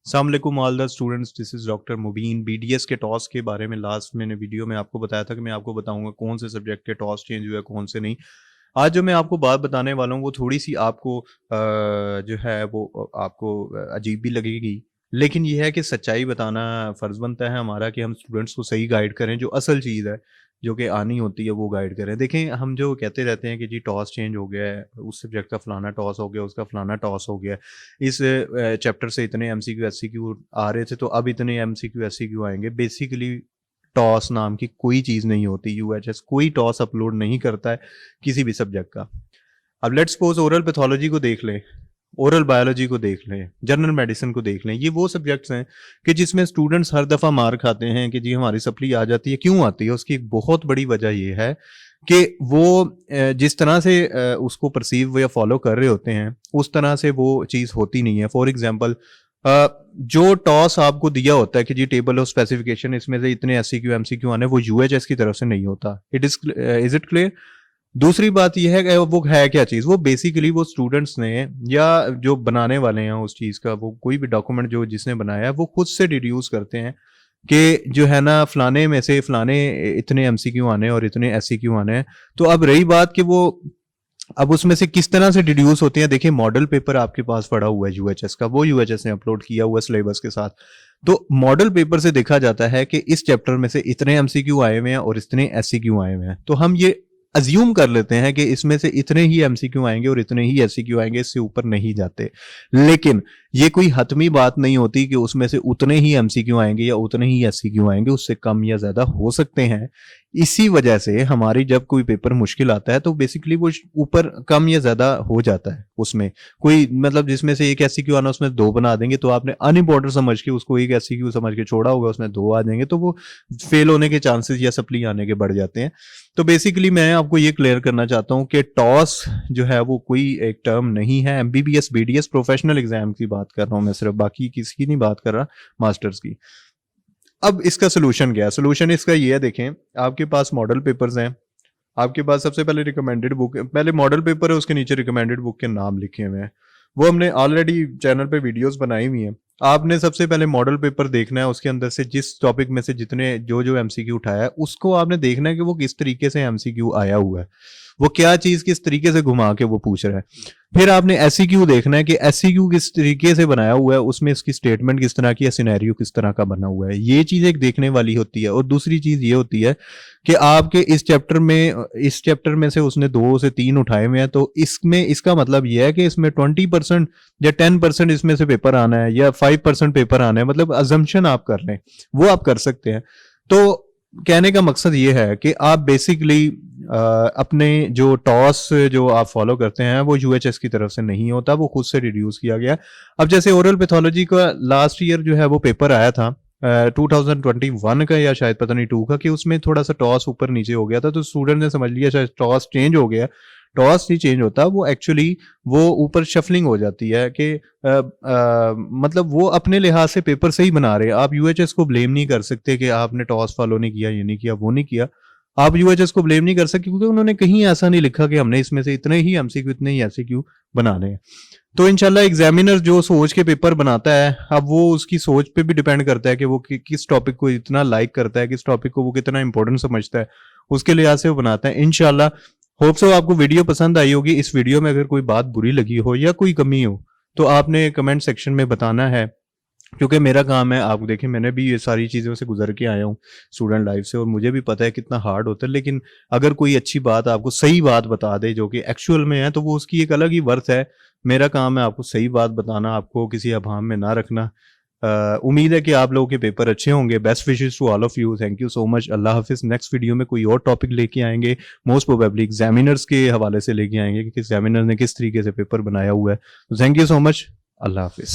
अस्सलाम वालेकुम all the students, this is doctor Mubeen. BDS के टॉस के बारे में लास्ट मैंने वीडियो में आपको बताया था कि मैं आपको बताऊंगा कौन से सब्जेक्ट के टॉस चेंज हुए कौन से नहीं। आज जो मैं आपको बात बताने वाला हूँ वो थोड़ी सी आपको जो है वो आपको अजीब भी लगेगी, लेकिन ये है कि सच्चाई बताना फ़र्ज़ बनता है हमारा कि हम स्टूडेंट्स को सही गाइड करें, जो असल चीज़ है जो कि आनी होती है वो गाइड करें। देखें, हम जो कहते रहते हैं कि जी टॉस चेंज हो गया है, उस सब्जेक्ट का फ़लाना टॉस हो गया, उसका फ़लाना टॉस हो गया, इस चैप्टर से इतने एमसीक्यू एससीक्यू आ रहे थे तो अब इतने एमसीक्यू एससीक्यू आएंगे। बेसिकली टॉस नाम की कोई चीज़ नहीं होती। यूएचएस कोई टॉस अपलोड नहीं करता है किसी भी सब्जेक्ट का। अब लेट्स सपोज ओरल पैथोलॉजी को देख लें, ओरल बायोलॉजी को देख लें, जनरल मेडिसिन को देख लें। ये वो सब्जेक्ट्स हैं कि जिसमें स्टूडेंट्स हर दफ़ा मार खाते हैं कि जी हमारी सप्ली आ जाती है। क्यों आती है? उसकी एक बहुत बड़ी वजह ये है कि वो जिस तरह से उसको परसीव या फॉलो कर रहे होते हैं उस तरह से वो चीज़ होती नहीं है। फॉर एग्जांपल, जो टॉस आपको दिया होता है कि जी टेबल ऑफ स्पेसिफिकेशन इसमें से इतने एससीक्यू एमसीक्यू आने, वो यूएचएस की तरफ से नहीं होता। Is it clear? दूसरी बात यह है कि वो है क्या चीज़, वो बेसिकली वो स्टूडेंट्स ने या जो बनाने वाले हैं उस चीज़ का, वो कोई भी डॉक्यूमेंट जो जिसने बनाया है वो खुद से डिड्यूस करते हैं कि जो है ना फलाने में से फलाने इतने एमसीक्यू आने और इतने एससीक्यू आने हैं। तो अब रही बात कि वो अब उसमें से किस तरह से डिड्यूस होते हैं। देखिए, मॉडल पेपर आपके पास पड़ा हुआ है यूएचएस का, वो यूएचएस ने अपलोड किया हुआ सिलेबस के साथ। तो मॉडल पेपर से देखा जाता है कि इस चैप्टर में से इतने एमसीक्यू आए हुए हैं और इतने एससीक्यू आए हुए हैं। तो हम ये अज्यूम कर लेते हैं कि इसमें से इतने ही एमसीक्यू आएंगे और इतने ही एससीक्यू आएंगे, इससे ऊपर नहीं जाते। लेकिन ये कोई हतमी बात नहीं होती कि उसमें से उतने ही एमसीक्यू आएंगे या उतने ही एससीक्यू आएंगे, उससे कम या ज्यादा हो सकते हैं। इसी वजह से हमारी जब कोई पेपर मुश्किल आता है तो बेसिकली वो ऊपर कम या ज्यादा हो जाता है। उसमें कोई मतलब जिसमें से एक एससीक्यू आना उसमें दो बना देंगे, तो आपने अनइम्पोर्टेंट समझ के उसको एक एससीक्यू समझ के छोड़ा होगा, उसमें दो आ जाएंगे, तो वो फेल होने के चांसेस या सप्ली आने के बढ़ जाते हैं। तो बेसिकली मैं आपको ये क्लियर करना चाहता हूँ कि टॉस जो है वो कोई एक टर्म नहीं है। एमबीबीएस बीडीएस प्रोफेशनल एग्जाम की बात कर रहा हूँ मैं, सिर्फ बाकी किसी की नहीं बात कर रहा, मास्टर्स की। अब इसका सोल्यूशन क्या है? सोल्यूशन इसका ये है, देखें आपके पास मॉडल पेपर्स हैं, आपके पास सबसे पहले रिकमेंडेड बुक, पहले मॉडल पेपर है उसके नीचे रिकमेंडेड बुक के नाम लिखे हुए हैं, वो हमने ऑलरेडी चैनल पे वीडियोस बनाई हुई हैं। आपने सबसे पहले मॉडल पेपर देखना है, उसके अंदर से जिस टॉपिक में से जितने जो जो एमसीक्यू उठाया है उसको आपने देखना है कि वो किस तरीके से एमसीक्यू आया हुआ है, वो क्या चीज किस तरीके से घुमा के वो पूछ रहा है। फिर आपने एससीक्यू देखना है कि एससीक्यू किस तरीके से बनाया हुआ है, उसमें इसकी स्टेटमेंट किस तरह की है, सिनेरियो किस तरह का बना हुआ है। ये चीज एक देखने वाली होती है। और दूसरी चीज ये होती है कि आपके इस चैप्टर में से उसने 2 से 3 उठाए हुए हैं, तो इसमें इसका मतलब यह है कि इसमें 20% या 10% इसमें से पेपर आना है या 5% पेपर आना है, मतलब अजम्पशन आप कर लें, वो आप कर सकते हैं। तो कहने का मकसद ये है कि आप बेसिकली अपने जो टॉस जो आप फॉलो करते हैं वो यूएचएस की तरफ से नहीं होता, वो खुद से रिड्यूस किया गया। अब जैसे ओरल पैथोलॉजी का लास्ट ईयर जो है वो पेपर आया था 2021 का या शायद पता नहीं 2 का, कि उसमें थोड़ा सा टॉस ऊपर नीचे हो गया था, तो स्टूडेंट ने समझ लिया शायद टॉस चेंज हो गया। टॉस नहीं चेंज होता, वो एक्चुअली वो ऊपर शफलिंग हो जाती है कि मतलब वो अपने लिहाज से पेपर सही बना रहे हैं। आप यूएचएस को ब्लेम नहीं कर सकते कि आपने टॉस फॉलो नहीं किया, ये नहीं किया, वो नहीं किया। आप यूएचएस को ब्लेम नहीं कर सकते क्योंकि उन्होंने कहीं ऐसा नहीं लिखा कि हमने इसमें से इतने ही एमसीक्यू इतने ही एमसीक्यू बनाने हैं। तो इंशाल्लाह एग्जामिनर जो सोच के पेपर बनाता है, अब वो उसकी सोच पे भी डिपेंड करता है कि वो किस टॉपिक को इतना लाइक करता है, किस टॉपिक को वो कितना इंपॉर्टेंट समझता है, उसके लिहाज से वो बनाता है। इंशाल्लाह होप सो आपको वीडियो पसंद आई होगी। इस वीडियो में अगर कोई बात बुरी लगी हो या कोई कमी हो तो आपने कमेंट सेक्शन में बताना है, क्योंकि मेरा काम है। आप देखें, मैंने भी ये सारी चीज़ों से गुजर के आया हूँ स्टूडेंट लाइफ से, और मुझे भी पता है कितना हार्ड होता है। लेकिन अगर कोई अच्छी बात आपको सही बात बता दे जो कि एक्चुअल में है, तो वो उसकी एक अलग ही वर्थ है। मेरा काम है आपको सही बात बताना, आपको किसी अभाम में ना रखना। उम्मीद है कि आप लोगों के पेपर अच्छे होंगे। Best wishes to all of you. Thank you so much. अल्लाह हाफिज। नेक्स्ट वीडियो में कोई और टॉपिक लेके आएंगे, मोस्ट प्रोबेबली एग्जामिनर्स के हवाले से लेके आएंगे कि एग्जामिनर ने किस तरीके से पेपर बनाया हुआ है। तो थैंक यू सो मच। अल्लाह हाफिज।